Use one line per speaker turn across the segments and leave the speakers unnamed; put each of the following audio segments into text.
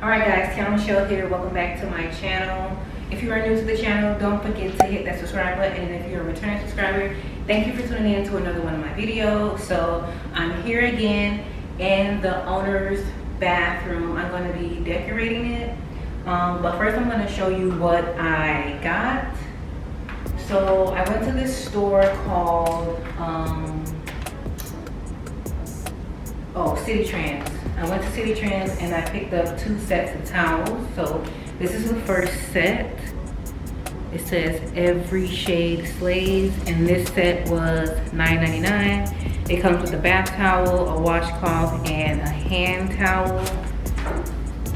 Alright guys, TionnaMichelle here. Welcome back to my channel. If you are new to the channel, don't forget to hit that subscribe button. And if you're a returning subscriber, thank you for tuning in to another one of my videos. So I'm here again in the owner's bathroom. I'm going to be decorating it. But first I'm going to show you what I got. So I went to this store called City Trends. I went to City Trends and I picked up 2 sets of towels. So this is the first set. It says Every Shade Slays, and this set was $9.99. It comes with a bath towel, a washcloth, and a hand towel.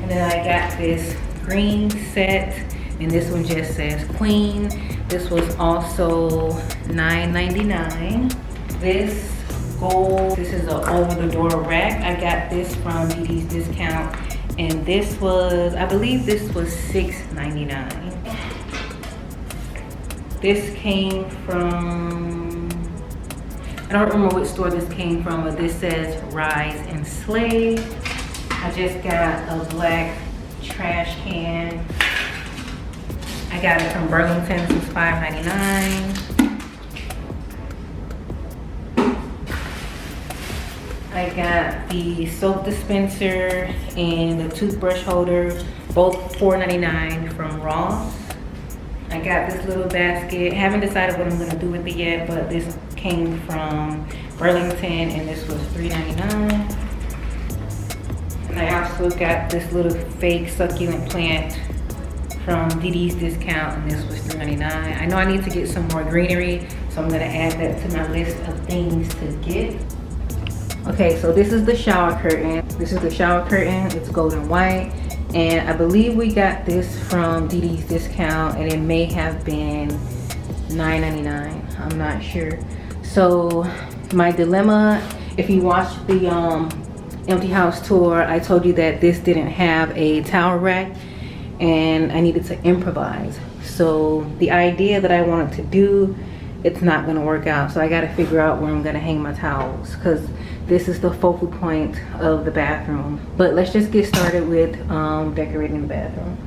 And then I got this green set, and this one just says Queen. This was also $9.99. This gold, this is an over-the-door rack. I got this from DD's discount, and this was, I believe this was $6.99. This came from, I don't remember which store this came from, but this says Rise and Slay. I just got a black trash can. I got it from Burlington. This is $5.99. I got the soap dispenser and the toothbrush holder, both $4.99 from Ross. I got this little basket. Haven't decided what I'm going to do with it yet, but this came from Burlington and this was $3.99. And I also got this little fake succulent plant from DD's discount, and this was $3.99. I know I need to get some more greenery, so I'm going to add that to my list of things to get. Okay, so this is the shower curtain. This is the shower curtain. It's golden white. And I believe we got this from DD's discount, and it may have been $9.99. I'm not sure. So my dilemma, if you watched the empty house tour, I told you that this didn't have a towel rack and I needed to improvise. So the idea that I wanted to do, it's not gonna work out. So I gotta figure out where I'm gonna hang my towels, because this is the focal point of the bathroom. But let's just get started with decorating the bathroom.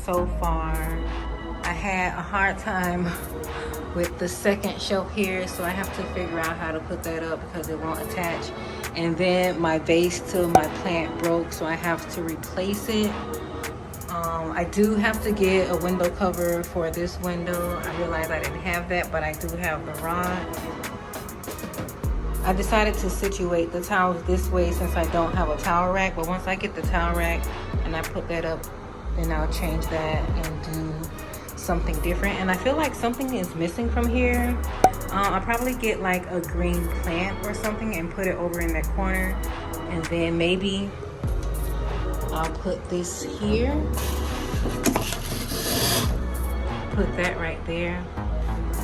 So far, I had a hard time with the second shelf here, so I have to figure out how to put that up because it won't attach. And then my vase to my plant broke, so I have to replace it. I do have to get a window cover for this window. I realized I didn't have that, but I do have the rod. I decided to situate the towels this way since I don't have a towel rack, but once I get the towel rack and I put that up, then I'll change that and do something different. And I feel like something is missing from here. I'll probably get like a green plant or something and put it over in that corner, and then maybe I'll put this here, put that right there.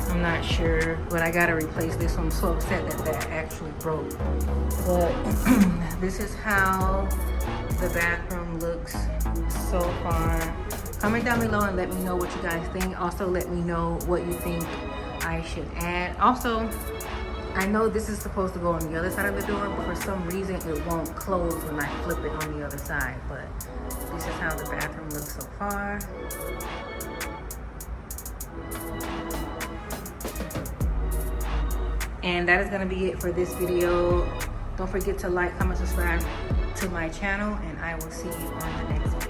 I'm not sure, but I gotta replace this. I'm so upset that that actually broke. But this is how the bathroom looks so far. Comment down below and let me know what you guys think. Also, let me know what you think I should add. Also, I know this is supposed to go on the other side of the door, but for some reason it won't close when I flip it on the other side. But this is how the bathroom looks so far. And that is going to be it for this video. Don't forget to like, comment, subscribe to my channel, and I will see you on the next video.